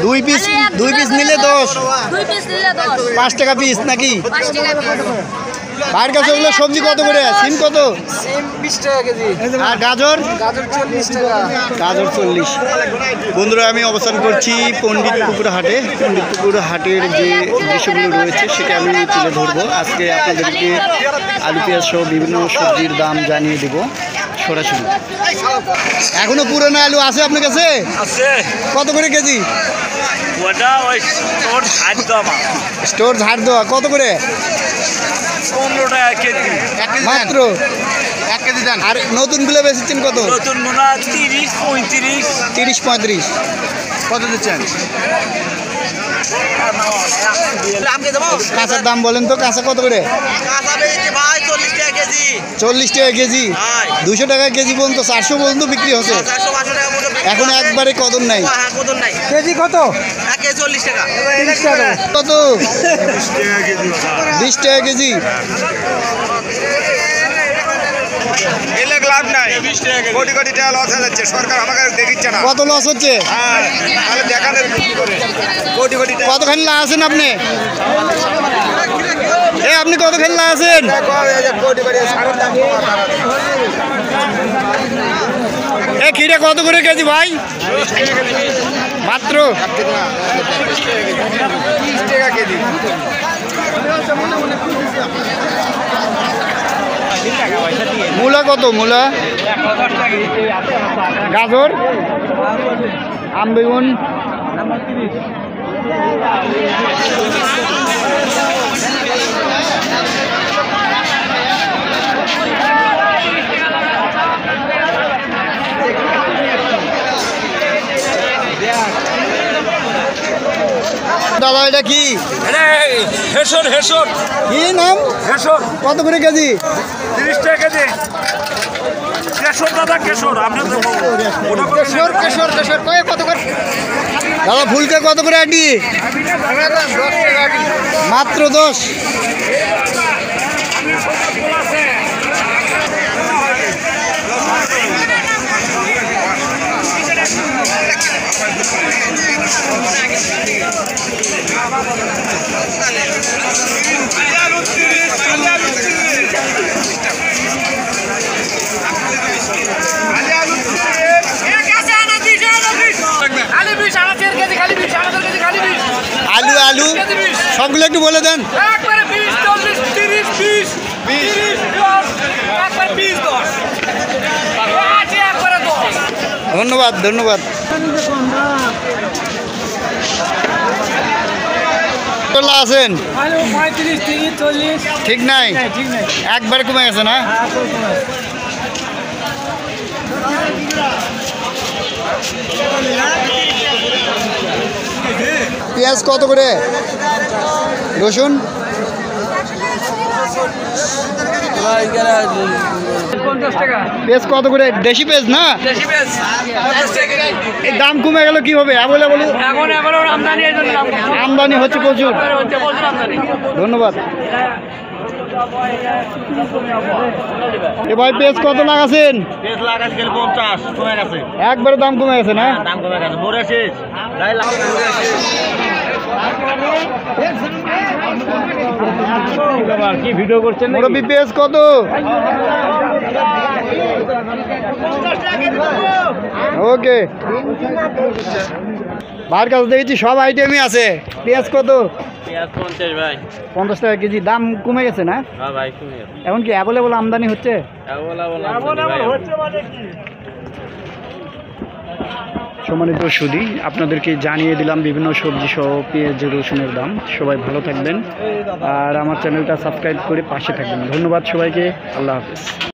দুই পিস নিলে 10, 5 টাকা পিস নাকি? বাইরের কাছে ওগুলো সবজি কত করে? সিম কত? 20 টাকা কেজি। আর গাজর? গাজর 40 টাকা। গাজর 40। বন্ধুরা, আমি অবস্থান করছি পণ্ডিতপুকুর হাটে। পণ্ডিতপুকুর হাটের যে দৃশ্যগুলো রয়েছে সেটা আমি তুলে ধরবো। আজকে আপনাদেরকে আলু পেঁয়াজ সহ বিভিন্ন সবজির দাম জানিয়ে দেব সরাসরি। এখনো পুরনো আলু আছে আপনার কাছে? আছে। কত করে কেজি? ওটা ওই স্টোর ঝাড় দেওয়া কত করে? 15 টাকা কেজি মাত্র 1 কেজি দেন। আর নতুনগুলো বেচেছেন কত? নতুন মোনা 30 35 35 কত দিচ্ছেন? কাঁচার দাম বলেন তো, কাঁচা কত করে? 40 টাকা কেজি। 200 টাকা কেজি পর্যন্ত, 400 পর্যন্ত বিক্রি হচ্ছে। এখন একবারে কদর নাই। কেজি কত? 40 টাকা। কত? 20 টাকা কেজি। লাভ নাই, কোটি কোটি টাকা লস হয়ে যাচ্ছে। সরকার আমাকে দেখিচ্ছে না। কত লস হচ্ছে? তাহলে দেখানোর কোটি কোটি টাকা। কতখানি লাভ আছেন আপনি? আপনি কতখানি লাভ আছেন? খিরা কত করে কেজি ভাই? মাত্র 30 টাকা কেজি। মূলা কত? মূলা, গাজর, আম, বেগুন দাদা এটা কি? হেসর হেসর কি নাম? হেসর কত করে কেজি? 30 টাকা কেজি। কেশর দাদা, কেশর আপনার কত করে দাদা? ফুলকে কত করে আটি? মাত্র 10। আলু আলু সবগুলো একটু বলে দেন। ধন্যবাদ ধন্যবাদ। আছেন ঠিক নাই, একবারে কমে গেছে না? পেঁয়াজ কত করে? রসুন পেঁয়াজ কত করে? দেশি পেঁয়াজ না? এই দাম কমে গেল কিভাবে? আমদানি হচ্ছে প্রচুর। ধন্যবাদ। ভাই পেঁয়াজ কত লাগাছেন? একবারে দাম কমে গেছে না? কি ভিডিও করছেন? মুরব্বি পেঁয়াজ কত? ওকে, ভাইয়ের কাছে দেখেছি সব আইটেমই আছে। পেঁয়াজ কত? 50 ভাই। 50 টাকা কেজি। দাম কমে গেছে না? হ্যাঁ ভাই, কমে গেছে। এখন কি অ্যাভেলেবল আমদানি হচ্ছে? সম্মানিত সুধী, আপনাদেরকে জানিয়ে দিলাম বিভিন্ন সবজি সহ পেঁয়াজ রসুনের দাম। সবাই ভালো থাকবেন আর আমার চ্যানেলটা সাবস্ক্রাইব করে পাশে থাকবেন। ধন্যবাদ সবাইকে। আল্লাহ হাফেজ।